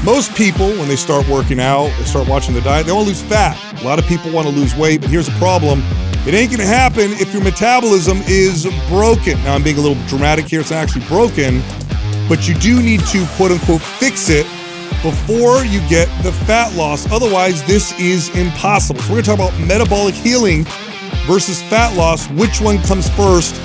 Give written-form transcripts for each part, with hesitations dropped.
Most people, when they start working out, they start watching the diet, they want to lose fat. A lot of people want to lose weight, but here's the problem. It ain't going to happen if your metabolism is broken. Now, I'm being a little dramatic here. It's not actually broken, but you do need to, quote unquote, fix it before you get the fat loss. Otherwise, this is impossible. So we're going to talk about metabolic healing versus fat loss, which one comes first,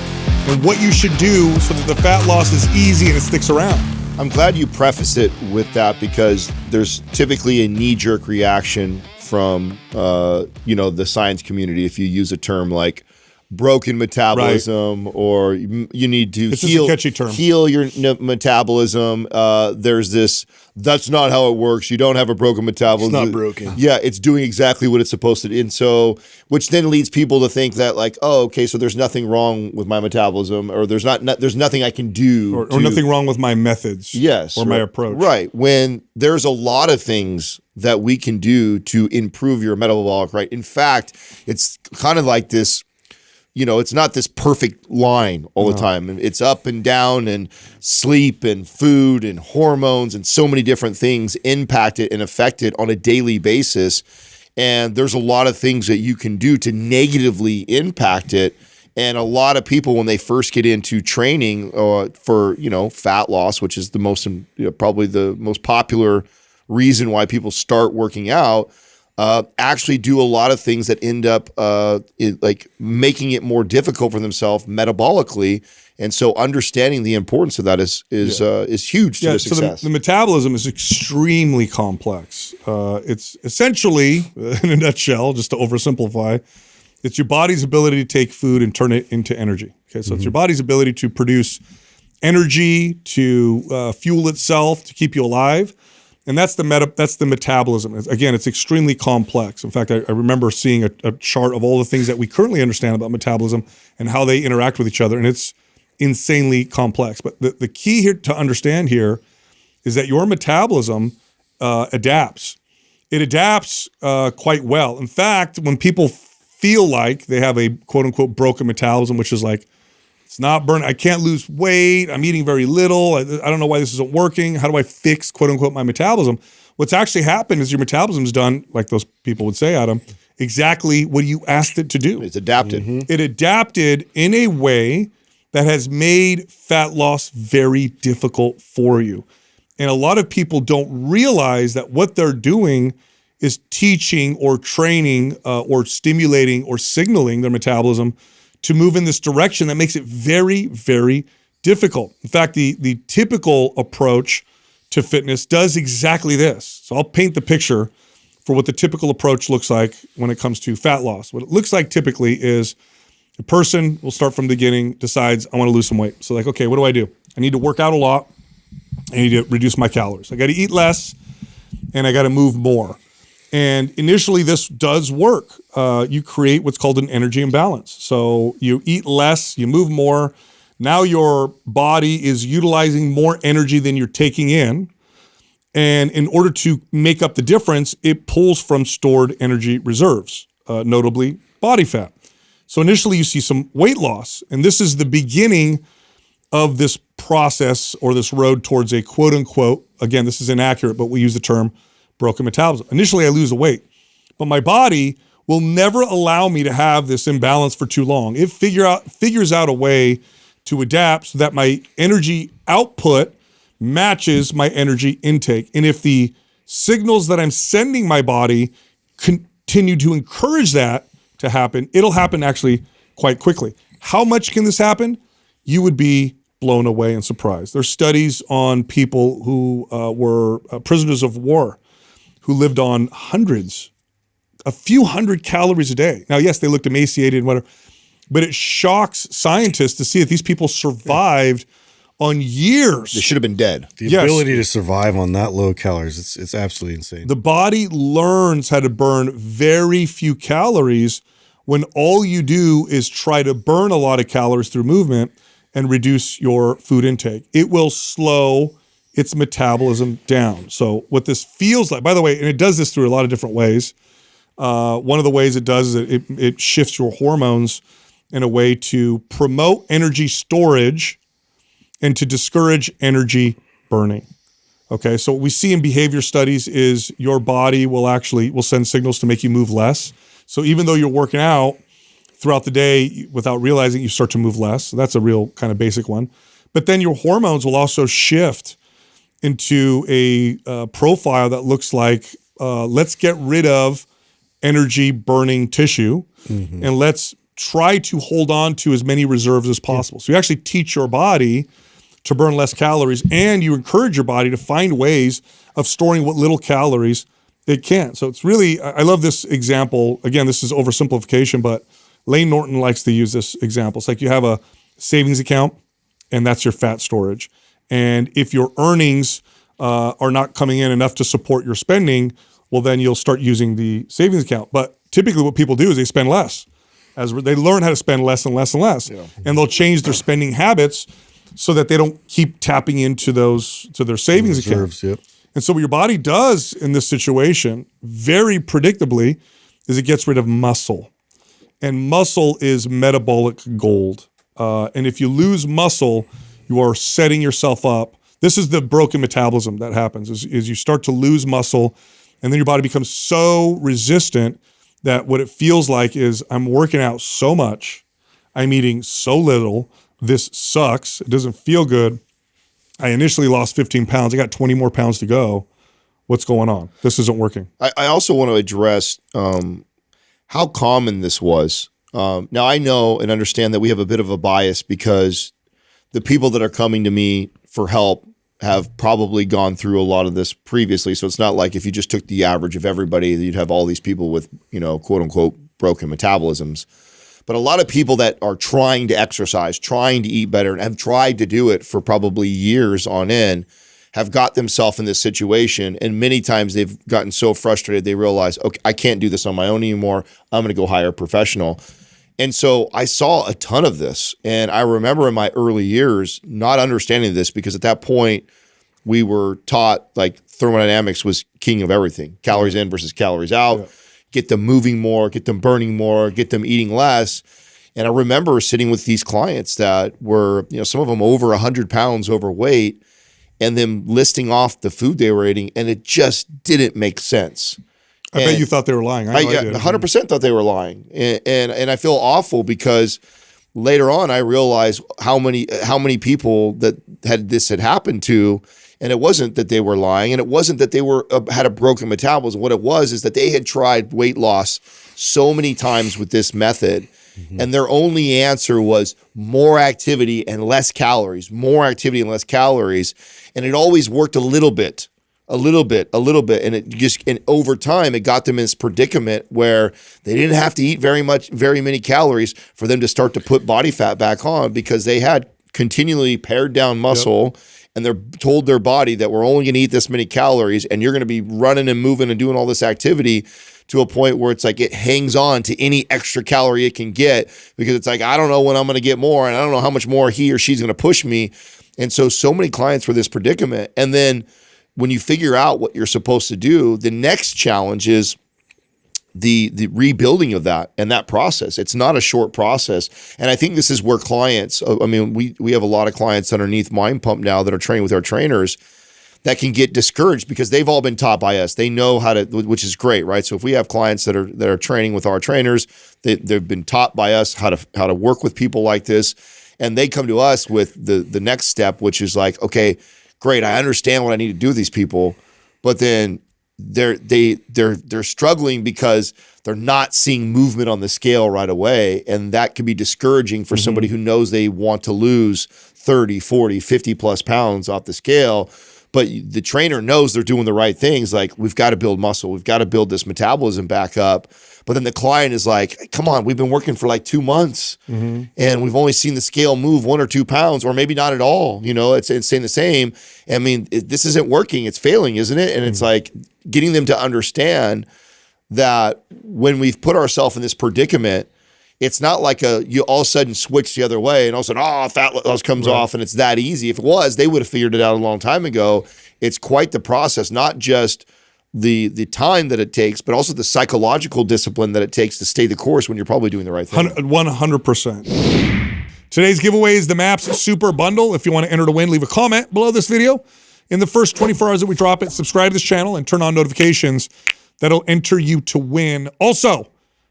and what you should do so that the fat loss is easy and it sticks around. I'm glad you preface it with that, because there's typically a knee-jerk reaction from, the science community if you use a term like broken metabolism, right, or you need to heal your metabolism. There's this, that's not how it works. You don't have a broken metabolism. It's not broken. Yeah, it's doing exactly what it's supposed to do. And so, which then leads people to think that like, oh, okay, so there's nothing wrong with my metabolism, or there's nothing I can do. Or nothing wrong with my methods. Yes. Or my approach. Right. When there's a lot of things that we can do to improve your metabolic rate. In fact, it's kind of like this, it's not this perfect line all the time. It's up and down, and sleep and food and hormones and so many different things impact it and affect it on a daily basis. And there's a lot of things that you can do to negatively impact it. And a lot of people, when they first get into training for, fat loss, which is the most, probably the most popular reason why people start working out, actually do a lot of things that end up making it more difficult for themselves metabolically. And so understanding the importance of that is huge to their success. So the metabolism is extremely complex. It's essentially, in a nutshell, just to oversimplify, it's your body's ability to take food and turn it into energy. Okay, so it's your body's ability to produce energy, to fuel itself, to keep you alive. And that's the metabolism. Again, it's extremely complex. In fact, I remember seeing a chart of all the things that we currently understand about metabolism and how they interact with each other, and it's insanely complex. But the key here to understand here is that your metabolism adapts. It adapts quite well. In fact, when people feel like they have a quote-unquote broken metabolism, which is like, it's not burning, I can't lose weight, I'm eating very little, I don't know why this isn't working, how do I fix, quote unquote, my metabolism? What's actually happened is your metabolism's done, like those people would say, Adam, exactly what you asked it to do. It's adapted. It adapted in a way that has made fat loss very difficult for you. And a lot of people don't realize that what they're doing is teaching or training or stimulating or signaling their metabolism to move in this direction that makes it very, very difficult. In fact, the typical approach to fitness does exactly this. So I'll paint the picture for what the typical approach looks like when it comes to fat loss. What it looks like typically is a person will start from the beginning, decides, I want to lose some weight. So like, okay, what do? I need to work out a lot. I need to reduce my calories. I got to eat less, and I got to move more. And initially, this does work. You create what's called an energy imbalance. So you eat less, you move more. Now your body is utilizing more energy than you're taking in. And in order to make up the difference, it pulls from stored energy reserves, notably body fat. So initially, you see some weight loss. And this is the beginning of this process or this road towards a quote unquote, again, this is inaccurate, but we use the term broken metabolism. Initially, I lose the weight, but my body will never allow me to have this imbalance for too long. It figures out a way to adapt so that my energy output matches my energy intake. And if the signals that I'm sending my body continue to encourage that to happen, it'll happen actually quite quickly. How much can this happen? You would be blown away and surprised. There's studies on people who were prisoners of war, who lived on a few hundred calories a day. Now, yes, they looked emaciated and whatever, but it shocks scientists to see that these people survived on years. They should have been dead. The ability to survive on that low calories, it's absolutely insane. The body learns how to burn very few calories when all you do is try to burn a lot of calories through movement and reduce your food intake. It will slow its metabolism down. So what this feels like, by the way, and it does this through a lot of different ways. One of the ways it does is it shifts your hormones in a way to promote energy storage and to discourage energy burning. Okay, so what we see in behavior studies is your body will send signals to make you move less. So even though you're working out throughout the day without realizing, you start to move less. So that's a real kind of basic one. But then your hormones will also shift into a profile that looks like, let's get rid of energy burning tissue and let's try to hold on to as many reserves as possible. So you actually teach your body to burn less calories, and you encourage your body to find ways of storing what little calories it can. So it's really, I love this example. Again, this is oversimplification, but Lane Norton likes to use this example. It's like you have a savings account, and that's your fat storage. And if your earnings are not coming in enough to support your spending, well, then you'll start using the savings account. But typically what people do is they spend less. As they learn how to spend less and less and less. Yeah. And they'll change their spending habits so that they don't keep tapping into their savings account. Yep. And so what your body does in this situation, very predictably, is it gets rid of muscle. And muscle is metabolic gold. And if you lose muscle, you are setting yourself up. This is the broken metabolism that happens, is you start to lose muscle, and then your body becomes so resistant that what it feels like is, I'm working out so much, I'm eating so little, this sucks, it doesn't feel good. I initially lost 15 pounds, I got 20 more pounds to go. What's going on? This isn't working. I also want to address how common this was. Now, I know and understand that we have a bit of a bias because the people that are coming to me for help have probably gone through a lot of this previously. So it's not like if you just took the average of everybody, you'd have all these people with, quote unquote, broken metabolisms. But a lot of people that are trying to exercise, trying to eat better, and have tried to do it for probably years on end, have got themselves in this situation. And many times they've gotten so frustrated, they realize, okay, I can't do this on my own anymore. I'm going to go hire a professional. And so I saw a ton of this. And I remember in my early years not understanding this, because at that point we were taught like thermodynamics was king of everything. Calories in versus calories out. Yeah. Get them moving more, get them burning more, get them eating less. And I remember sitting with these clients that were, some of them over 100 pounds overweight, and them listing off the food they were eating, and it just didn't make sense. I bet you thought they were lying. I 100% thought they were lying. And I feel awful because later on I realized how many people that had happened to, and it wasn't that they were lying, and it wasn't that they had a broken metabolism. What it was is that they had tried weight loss so many times with this method, and their only answer was more activity and less calories, more activity and less calories. And it always worked a little bit. And over time, it got them in this predicament where they didn't have to eat very many calories for them to start to put body fat back on, because they had continually pared down muscle. Yep. And they're told their body that we're only going to eat this many calories, and you're going to be running and moving and doing all this activity, to a point where it's like it hangs on to any extra calorie it can get, because it's like, I don't know when I'm going to get more, and I don't know how much more he or she's going to push me. And so many clients were this predicament. And then when you figure out what you're supposed to do, the next challenge is the rebuilding of that and that process. It's not a short process. And I think this is where clients, we have a lot of clients underneath Mind Pump now that are trained with our trainers that can get discouraged because they've all been taught by us. They know how to, which is great, right? So if we have clients that are training with our trainers, they've been taught by us how to work with people like this, and they come to us with the next step, which is like, okay, great, I understand what I need to do with these people, but then they're struggling because they're not seeing movement on the scale right away, and that can be discouraging for somebody who knows they want to lose 30, 40, 50 plus pounds off the scale. But the trainer knows they're doing the right things. Like, we've got to build muscle. We've got to build this metabolism back up. But then the client is like, come on, we've been working for like 2 months and we've only seen the scale move 1 or 2 pounds, or maybe not at all. It's staying the same. This isn't working. It's failing, isn't it? And it's like getting them to understand that when we've put ourselves in this predicament, it's not like you all of a sudden switch the other way and all of a sudden, fat loss comes off and it's that easy. If it was, they would have figured it out a long time ago. It's quite the process, not just the time that it takes, but also the psychological discipline that it takes to stay the course when you're probably doing the right thing. 100%. Today's giveaway is the MAPS Super Bundle. If you want to enter to win, leave a comment below this video. in the first 24 hours that we drop it. Subscribe to this channel and turn on notifications. That'll enter you to win. Also,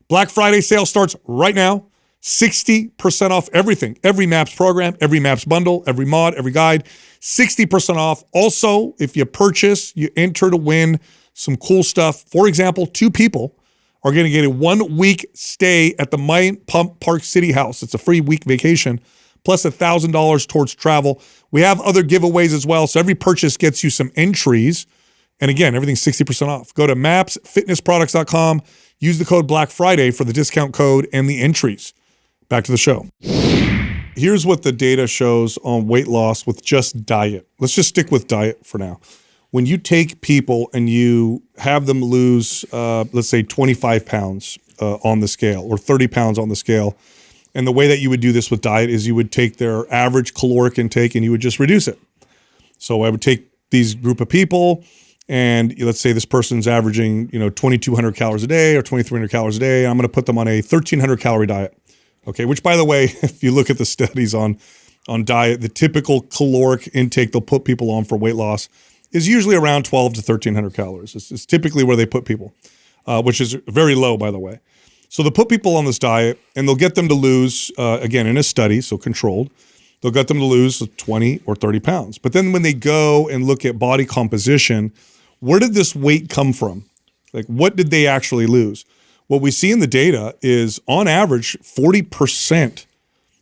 Black Friday sale starts right now. 60% off everything. Every MAPS program, every MAPS bundle, every mod, every guide. 60% off. Also, if you purchase, you enter to win some cool stuff. For example, 2 people are going to get a 1-week stay at the Mind Pump Park City House. It's a free week vacation, plus $1,000 towards travel. We have other giveaways as well. So every purchase gets you some entries. And again, everything's 60% off. Go to mapsfitnessproducts.com. Use the code Black Friday for the discount code and the entries. Back to the show. Here's what the data shows on weight loss with just diet. Let's just stick with diet for now. When you take people and you have them lose, let's say 25 pounds on the scale or 30 pounds on the scale, and the way that you would do this with diet is you would take their average caloric intake and you would just reduce it. So I would take these group of people and let's say this person's averaging, 2,200 calories a day or 2,300 calories a day. I'm going to put them on a 1,300 calorie diet. Okay, which by the way, if you look at the studies on diet, the typical caloric intake they'll put people on for weight loss is usually around 1,200 to 1,300 calories. It's typically where they put people, which is very low, by the way. So they'll put people on this diet and they'll get them to lose, again, in a study, so controlled, they'll get them to lose 20 or 30 pounds. But then when they go and look at body composition, where did this weight come from? Like, what did they actually lose? What we see in the data is, on average, 40%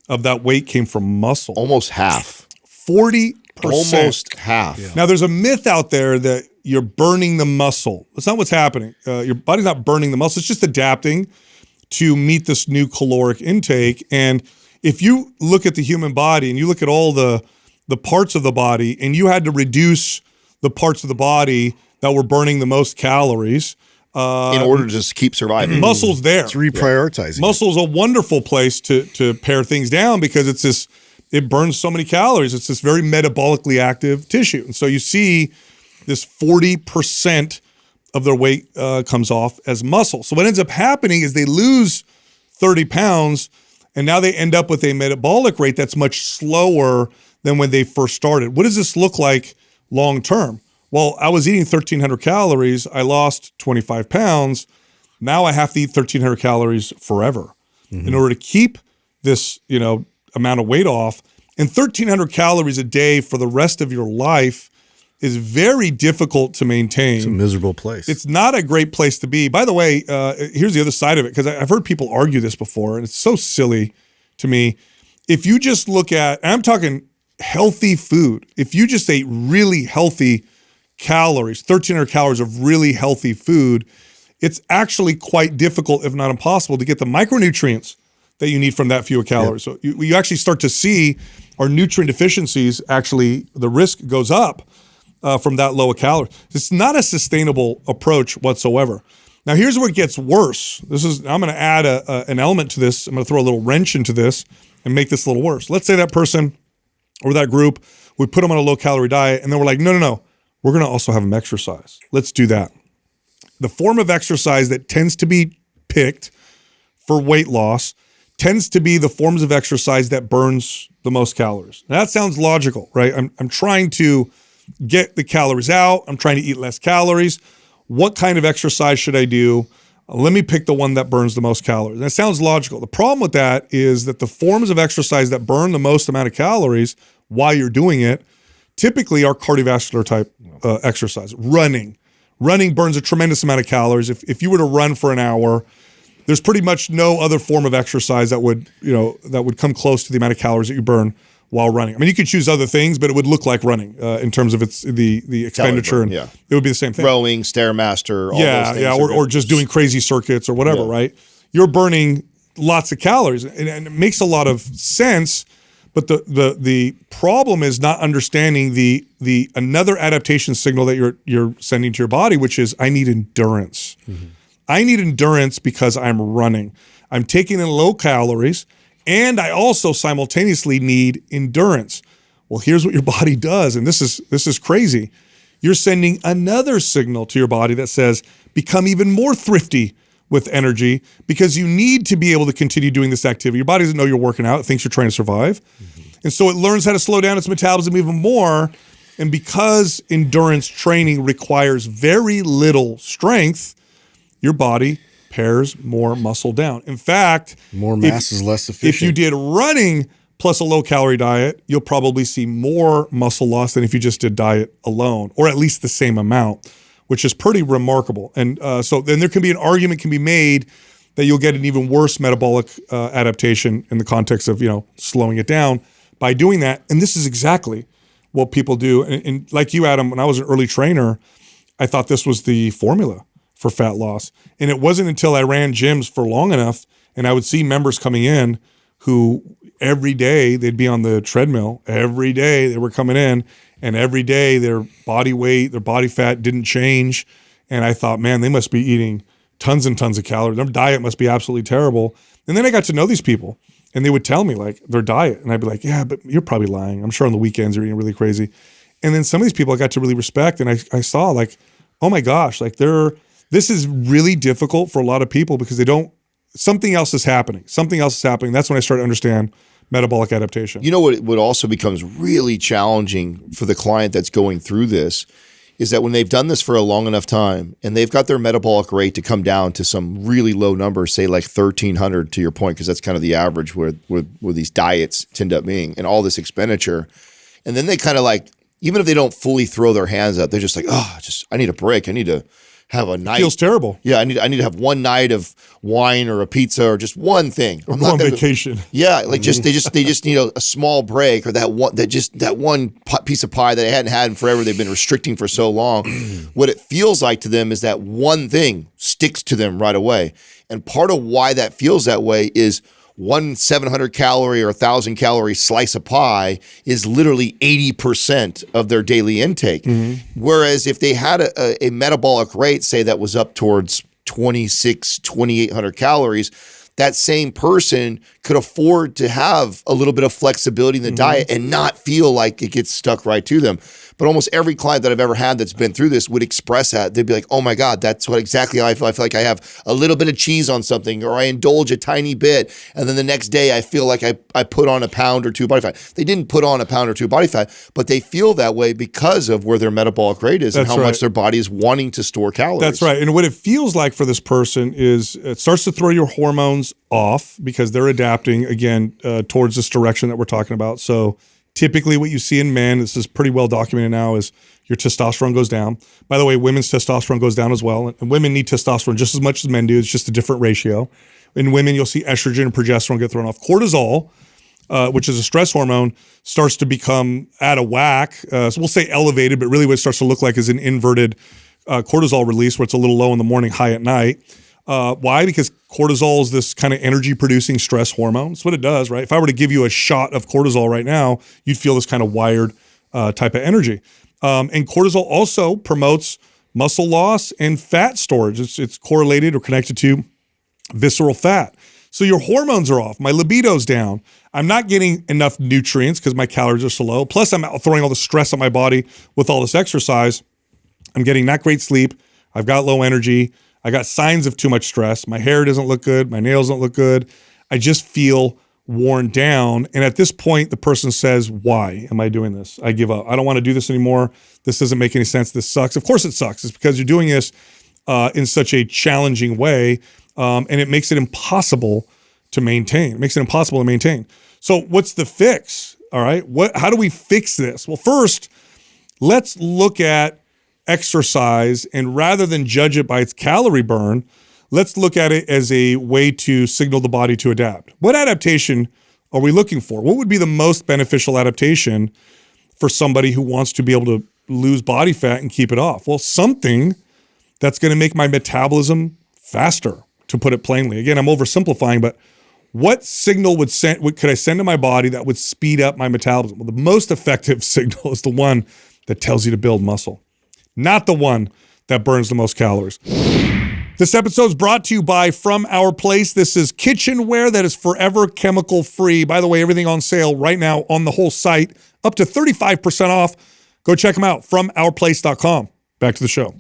of that weight came from muscle. Almost half. 40%. Almost half. Yeah. Now, there's a myth out there that you're burning the muscle. That's not what's happening. Your body's not burning the muscle. It's just adapting to meet this new caloric intake. And if you look at the human body and you look at all the parts of the body and you had to reduce the parts of the body that were burning the most calories, in order to just keep surviving. muscle's there. It's reprioritizing. Muscle's a wonderful place to pare things down because it burns so many calories. It's this very metabolically active tissue. And so you see this 40% of their weight comes off as muscle. So what ends up happening is they lose 30 pounds and now they end up with a metabolic rate that's much slower than when they first started. What does this look like long term? Well, I was eating 1,300 calories. I lost 25 pounds. Now I have to eat 1,300 calories forever in order to keep this, amount of weight off. And 1,300 calories a day for the rest of your life is very difficult to maintain. It's a miserable place. It's not a great place to be. By the way, here's the other side of it, because I've heard people argue this before, and it's so silly to me. If you just look at, and I'm talking healthy food, if you just ate really healthy calories, 1,300 calories of really healthy food, it's actually quite difficult, if not impossible, to get the micronutrients that you need from that few calories. Yep. So you actually start to see our nutrient deficiencies, actually the risk goes up from that low a calorie. It's not a sustainable approach whatsoever. Now here's where it gets worse. I'm going to add an element to this. I'm going to throw a little wrench into this and make this a little worse. Let's say that person or that group, we put them on a low calorie diet and then we're like, no. We're going to also have them exercise. Let's do that. The form of exercise that tends to be picked for weight loss tends to be the forms of exercise that burns the most calories. Now, that sounds logical, right? I'm trying to get the calories out. I'm trying to eat less calories. What kind of exercise should I do? Let me pick the one that burns the most calories. That sounds logical. The problem with that is that the forms of exercise that burn the most amount of calories while you're doing it typically are cardiovascular type exercise. Running burns a tremendous amount of calories. If you were to run for an hour, there's pretty much no other form of exercise that would come close to the amount of calories that you burn while running. I mean, you could choose other things, but it would look like running in terms of the expenditure, and it would be the same thing. Rowing, Stairmaster, all those things. Or just doing crazy circuits or whatever, right? You're burning lots of calories, and it makes a lot of sense. But the problem is not understanding the another adaptation signal that you're sending to your body, which is I need endurance. Mm-hmm. I need endurance because I'm running. I'm taking in low calories, and I also simultaneously need endurance. Well, here's what your body does, and this is crazy. You're sending another signal to your body that says, become even more thrifty with energy because you need to be able to continue doing this activity. Your body doesn't know you're working out. It thinks you're trying to survive. Mm-hmm. And so it learns how to slow down its metabolism even more. And because endurance training requires very little strength, your body pares more muscle down. In fact, More mass is less efficient. if you did running plus a low-calorie diet, you'll probably see more muscle loss than if you just did diet alone, or at least the same amount, which is pretty remarkable. And so then there can be an argument can be made that you'll get an even worse metabolic adaptation in the context of, slowing it down by doing that. And this is exactly what people do. And like you, Adam, when I was an early trainer, I thought this was the formula for fat loss. And it wasn't until I ran gyms for long enough and I would see members coming in who every day they'd be on the treadmill. Every day they were coming in, and every day their body weight, their body fat didn't change. And I thought, man, they must be eating tons and tons of calories. Their diet must be absolutely terrible. And then I got to know these people, and they would tell me like their diet. And I'd be like, yeah, but you're probably lying. I'm sure on the weekends you're eating really crazy. And then some of these people I got to really respect, and I saw like, oh my gosh, like this is really difficult for a lot of people because something else is happening. Something else is happening. That's when I started to understand metabolic adaptation. You know what also becomes really challenging for the client that's going through this is that when they've done this for a long enough time and they've got their metabolic rate to come down to some really low numbers, say like 1,300 to your point, because that's kind of the average where these diets tend up being and all this expenditure. And then they kind of like, even if they don't fully throw their hands up, they're just like, I need a break. I need to have a night. Feels terrible. Yeah, I need to have one night of wine or a pizza or just one thing. Or go on vacation. Yeah, like they just need a small break or that one piece of pie that they hadn't had in forever. They've been restricting for so long. What it feels like to them is that one thing sticks to them right away. And part of why that feels that way is one 700 calorie or 1,000 calorie slice of pie is literally 80% of their daily intake. Mm-hmm. Whereas if they had a metabolic rate, say that was up towards 2,800 calories, that same person could afford to have a little bit of flexibility in the diet and not feel like it gets stuck right to them. But almost every client that I've ever had that's been through this would express that. They'd be like, oh my God, that's what exactly how I feel. I feel like I have a little bit of cheese on something, or I indulge a tiny bit. And then the next day I feel like I put on a pound or two body fat. They didn't put on a pound or two body fat, but they feel that way because of where their metabolic rate is and how much their body is wanting to store calories. That's right. And what it feels like for this person is it starts to throw your hormones off because they're adapting again towards this direction that we're talking about. So typically what you see in men, this is pretty well documented now, is your testosterone goes down. By the way, women's testosterone goes down as well. And women need testosterone just as much as men do. It's just a different ratio. In women, you'll see estrogen and progesterone get thrown off. Cortisol, which is a stress hormone, starts to become out of whack. So we'll say elevated, but really what it starts to look like is an inverted cortisol release where it's a little low in the morning, high at night. Why? Because cortisol is this kind of energy-producing stress hormone. That's what it does, right? If I were to give you a shot of cortisol right now, you'd feel this kind of wired type of energy. And cortisol also promotes muscle loss and fat storage. It's correlated or connected to visceral fat. So your hormones are off. My libido's down. I'm not getting enough nutrients because my calories are so low. Plus, I'm throwing all the stress on my body with all this exercise. I'm getting not great sleep. I've got low energy. I got signs of too much stress. My hair doesn't look good. My nails don't look good. I just feel worn down. And at this point, the person says, why am I doing this? I give up. I don't want to do this anymore. This doesn't make any sense. This sucks. Of course it sucks. It's because you're doing this in such a challenging way. And it makes it impossible to maintain. It makes it impossible to maintain. So what's the fix? All right. How do we fix this? Well, first, let's look at exercise, and rather than judge it by its calorie burn, let's look at it as a way to signal the body to adapt. What adaptation are we looking for? What would be the most beneficial adaptation for somebody who wants to be able to lose body fat and keep it off? Well, something that's going to make my metabolism faster, to put it plainly. Again, I'm oversimplifying, but what signal could I send to my body that would speed up my metabolism? Well, the most effective signal is the one that tells you to build muscle, not the one that burns the most calories. This episode is brought to you by From Our Place. This is kitchenware that is forever chemical free. By the way, everything on sale right now on the whole site, up to 35% off. Go check them out, FromOurPlace.com. Back to the show.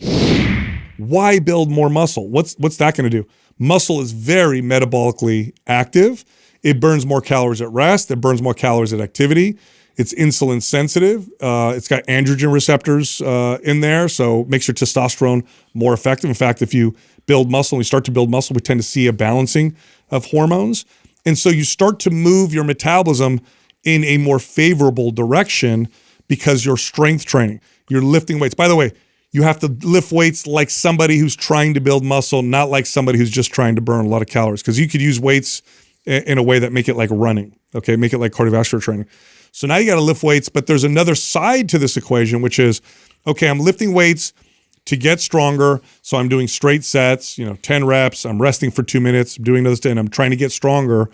Why build more muscle? What's that going to do? Muscle is very metabolically active. It burns more calories at rest. It burns more calories at activity. It's insulin sensitive. It's got androgen receptors in there, so it makes your testosterone more effective. In fact, if you build muscle, we start to build muscle, we tend to see a balancing of hormones. And so you start to move your metabolism in a more favorable direction because you're strength training. You're lifting weights. By the way, you have to lift weights like somebody who's trying to build muscle, not like somebody who's just trying to burn a lot of calories, because you could use weights in a way that make it like running, okay? Make it like cardiovascular training. So now you got to lift weights, but there's another side to this equation, which is, okay, I'm lifting weights to get stronger. So I'm doing straight sets, 10 reps. I'm resting for 2 minutes, I'm doing those 10. I'm trying to get stronger.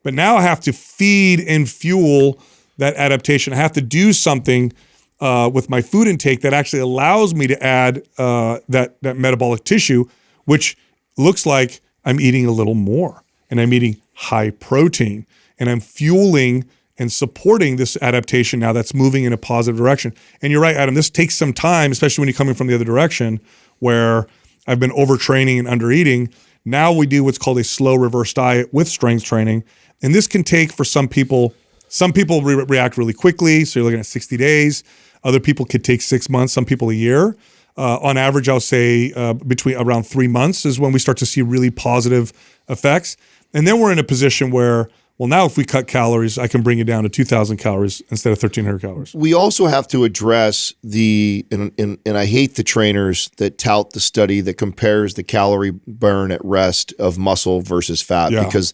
But now I have to feed and fuel that adaptation. I have to do something with my food intake that actually allows me to add that metabolic tissue, which looks like I'm eating a little more, and I'm eating high protein, and I'm fueling and supporting this adaptation now that's moving in a positive direction. And you're right, Adam, this takes some time, especially when you're coming from the other direction where I've been overtraining and undereating. Now we do what's called a slow reverse diet with strength training. And this can take, for some people react really quickly. So you're looking at 60 days. Other people could take 6 months, some people a year. On average, I'll say between around 3 months is when we start to see really positive effects. And then we're in a position where, well, now if we cut calories, I can bring it down to 2,000 calories instead of 1,300 calories. We also have to address and I hate the trainers that tout the study that compares the calorie burn at rest of muscle versus fat, because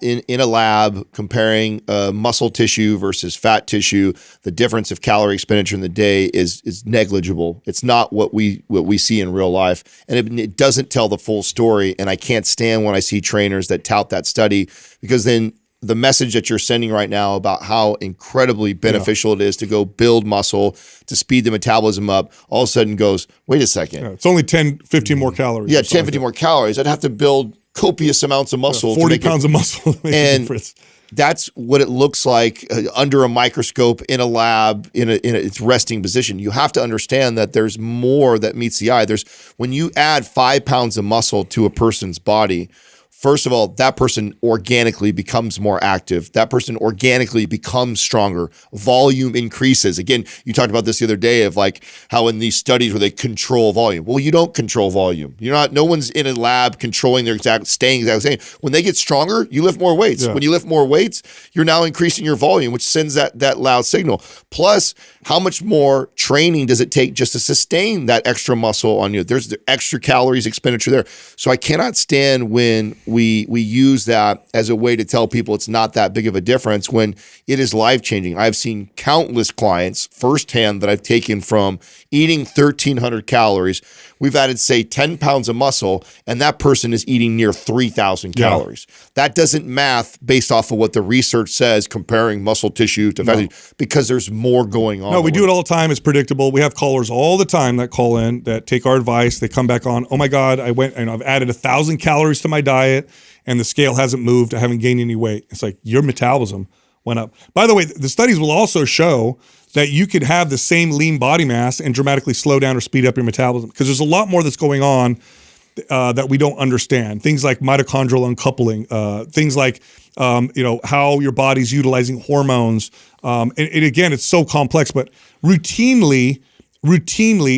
in a lab comparing muscle tissue versus fat tissue, the difference of calorie expenditure in the day is negligible. It's not what we see in real life, and it doesn't tell the full story. And I can't stand when I see trainers that tout that study, because then the message that you're sending right now about how incredibly beneficial it is to go build muscle, to speed the metabolism up, all of a sudden goes, wait a second. It's only 10, 15 more calories. Yeah, 10, 15 more calories. I'd have to build copious amounts of muscle. 40 pounds of muscle to make a difference. That's what it looks like under a microscope in a lab in its resting position. You have to understand that there's more that meets the eye. When you add 5 pounds of muscle to a person's body, first of all, that person organically becomes more active. That person organically becomes stronger. Volume increases. Again, you talked about this the other day of like how in these studies where they control volume. Well, you don't control volume. No one's in a lab controlling staying exactly the same. When they get stronger, you lift more weights. Yeah. When you lift more weights, you're now increasing your volume, which sends that loud signal. Plus, how much more training does it take just to sustain that extra muscle on you? There's the extra calories expenditure there. So I cannot stand when we use that as a way to tell people it's not that big of a difference when it is life-changing. I've seen countless clients firsthand that I've taken from eating 1,300 calories. We've added, say, 10 pounds of muscle, and that person is eating near 3,000 calories. That doesn't math based off of what the research says comparing muscle tissue to fat tissue, because there's more going on. No, we do it all the time. It's predictable. We have callers all the time that call in that take our advice. They come back on, oh my God, I've added 1,000 calories to my diet and the scale hasn't moved. I haven't gained any weight. It's like your metabolism went up. By the way, the studies will also show that you could have the same lean body mass and dramatically slow down or speed up your metabolism, because there's a lot more that's going on that we don't understand. Things like mitochondrial uncoupling, things like how your body's utilizing hormones. And again, it's so complex, but routinely,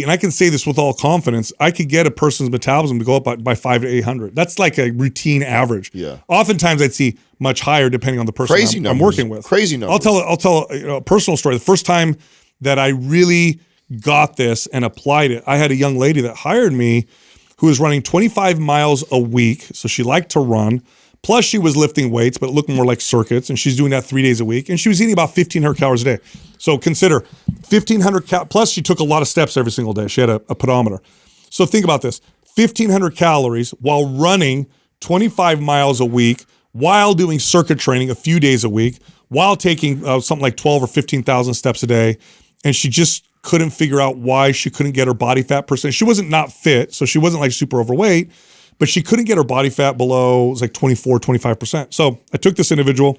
and I can say this with all confidence, I could get a person's metabolism to go up by 500 to 800. That's like a routine average. Yeah. Oftentimes I'd see much higher depending on the person I'm working with. Crazy numbers. I'll tell a personal story. The first time that I really got this and applied it, I had a young lady that hired me who was running 25 miles a week. So she liked to run. Plus she was lifting weights, but it looked more like circuits. And she's doing that 3 days a week. And she was eating about 1,500 calories a day. So consider 1,500 plus she took a lot of steps every single day. She had a pedometer. So think about this, 1,500 calories while running 25 miles a week, while doing circuit training a few days a week, while taking something like 12 or 15,000 steps a day. And she just couldn't figure out why she couldn't get her body fat percentage. She wasn't not fit, so she wasn't like super overweight, but she couldn't get her body fat below, it was like 24, 25%. So I took this individual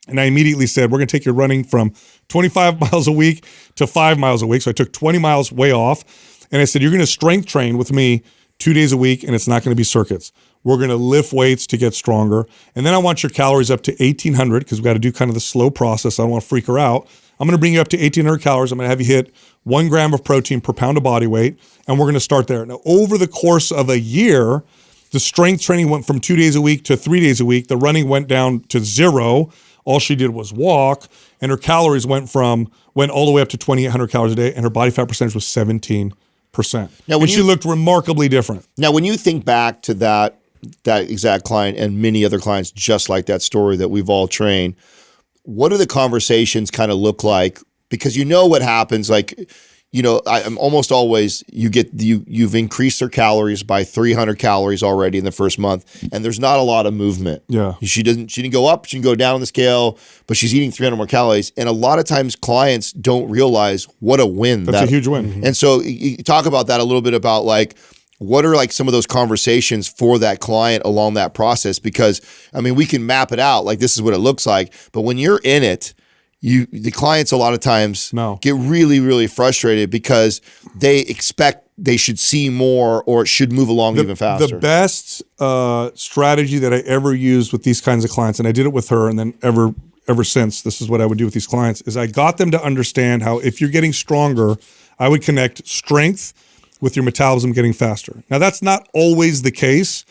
and I immediately said, we're gonna take your running from 25 miles a week to 5 miles a week. So I took 20 miles way off. And I said, you're gonna strength train with me 2 days a week, and it's not gonna be circuits. We're gonna lift weights to get stronger. And then I want your calories up to 1,800, because we gotta do kind of the slow process. I don't wanna freak her out. I'm going to bring you up to 1,800 calories. I'm going to have you hit 1 gram of protein per pound of body weight, and we're going to start there. Now, over the course of a year, the strength training went from 2 days a week to 3 days a week. The running went down to 0. All she did was walk, and her calories went all the way up to 2,800 calories a day, and her body fat percentage was 17%. Now, she looked remarkably different. Now, when you think back to that exact client and many other clients just like that story that we've all trained, what do the conversations kind of look like? Because you know what happens, like, you know, I'm almost always, you've increased their calories by 300 calories already in the first month, and there's not a lot of movement. Yeah. She didn't go up, she didn't go down on the scale, but she's eating 300 more calories. And a lot of times clients don't realize what a win. That's a huge win. And so you talk about that a little bit about like, what are like some of those conversations for that client along that process? Because I mean, we can map it out, like this is what it looks like, but when you're in it, the clients a lot of times get really, really frustrated because they expect they should see more or it should move along even faster. The best strategy that I ever used with these kinds of clients, and I did it with her and then ever since, this is what I would do with these clients, is I got them to understand how if you're getting stronger, I would connect strength with your metabolism getting faster. Now, that's not always the case,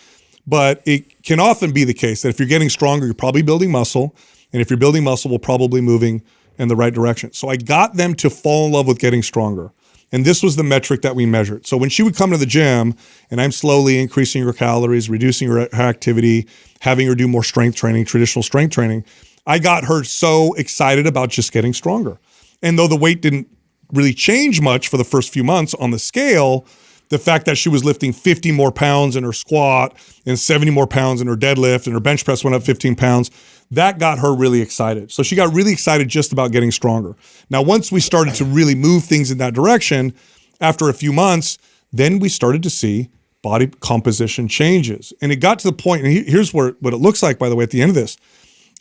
but it can often be the case that if you're getting stronger, you're probably building muscle. And if you're building muscle, we're probably moving in the right direction. So I got them to fall in love with getting stronger. And this was the metric that we measured. So when she would come to the gym and I'm slowly increasing her calories, reducing her activity, having her do more strength training, traditional strength training, I got her so excited about just getting stronger. And though the weight didn't really change much for the first few months on the scale, the fact that she was lifting 50 more pounds in her squat and 70 more pounds in her deadlift and her bench press went up 15 pounds, that got her really excited. So she got really excited just about getting stronger. Now, once we started to really move things in that direction, after a few months, then we started to see body composition changes. And it got to the point, and here's what it looks like, by the way, at the end of this.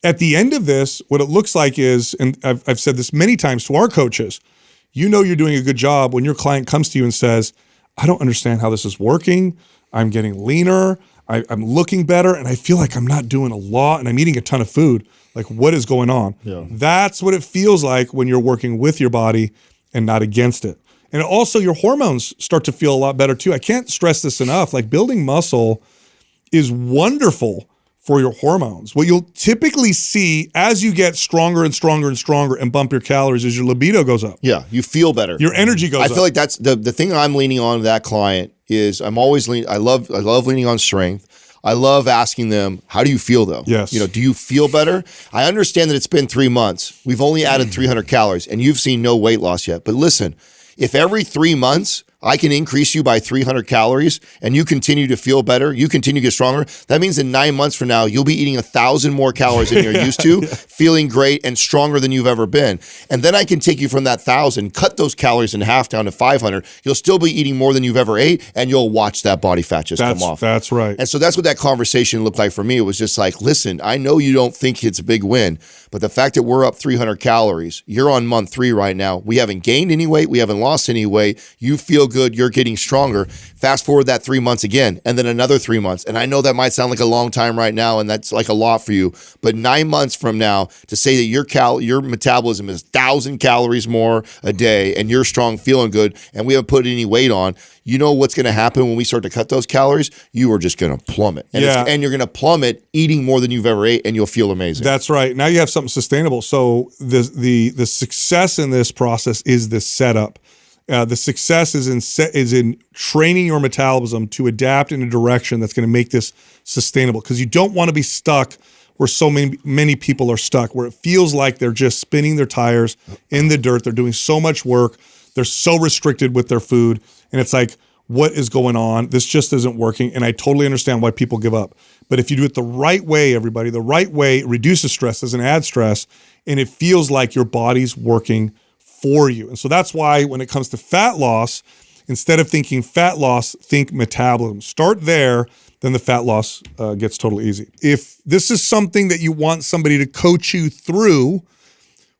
At the end of this, what it looks like is, and I've said this many times to our coaches, you know you're doing a good job when your client comes to you and says, I don't understand how this is working. I'm getting leaner. I'm looking better. And I feel like I'm not doing a lot and I'm eating a ton of food. Like, what is going on? Yeah. That's what it feels like when you're working with your body and not against it. And also your hormones start to feel a lot better too. I can't stress this enough. Like, building muscle is wonderful for your hormones. What you'll typically see as you get stronger and stronger and stronger and bump your calories is your libido goes up. Yeah, you feel better. Your energy goes up. I feel like that's the thing I'm leaning on that client is I'm always leaning. I love leaning on strength. I love asking them, how do you feel though? Yes. You know, do you feel better? I understand that it's been 3 months. We've only added 300 calories and you've seen no weight loss yet. But listen, if every 3 months I can increase you by 300 calories and you continue to feel better, you continue to get stronger, that means in 9 months from now, you'll be eating 1,000 more calories than you're used to, feeling great and stronger than you've ever been. And then I can take you from that 1,000, cut those calories in half down to 500. You'll still be eating more than you've ever ate and you'll watch that body fat just come off. That's right. And so that's what that conversation looked like for me. It was just like, listen, I know you don't think it's a big win, but the fact that we're up 300 calories, you're on month 3 right now. We haven't gained any weight. We haven't lost any weight. You feel good. You're getting stronger. Fast forward that 3 months again, and then another 3 months. And I know that might sound like a long time right now, and that's like a lot for you. But 9 months from now, to say that your metabolism is 1,000 calories more a day, and you're strong, feeling good, and we haven't put any weight on, you know what's going to happen when we start to cut those calories? You are just going to plummet. And, and you're going to plummet eating more than you've ever ate, and you'll feel amazing. That's right. Now you have something sustainable. So the success in this process is the setup. The success is in training your metabolism to adapt in a direction that's going to make this sustainable, because you don't want to be stuck where so many people are stuck, where it feels like they're just spinning their tires in the dirt. They're doing so much work. They're so restricted with their food. And it's like, what is going on? This just isn't working. And I totally understand why people give up. But if you do it the right way, everybody, the right way, it reduces stress, doesn't add stress, and it feels like your body's working for you. And so that's why when it comes to fat loss, instead of thinking fat loss, think metabolism. Start there, then the fat loss gets totally easy. If this is something that you want somebody to coach you through,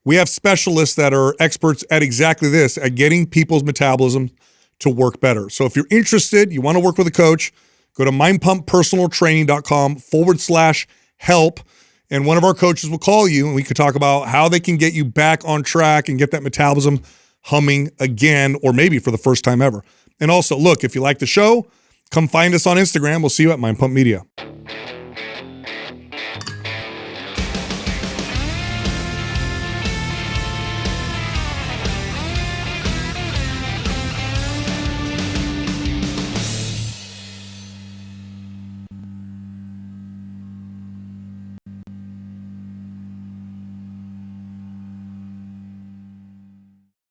we have specialists that are experts at exactly this, at getting people's metabolism to work better. So if you're interested, you want to work with a coach, go to mindpumppersonaltraining.com/help. and one of our coaches will call you and we could talk about how they can get you back on track and get that metabolism humming again, or maybe for the first time ever. And also, look, if you like the show, come find us on Instagram. We'll see you at Mind Pump Media.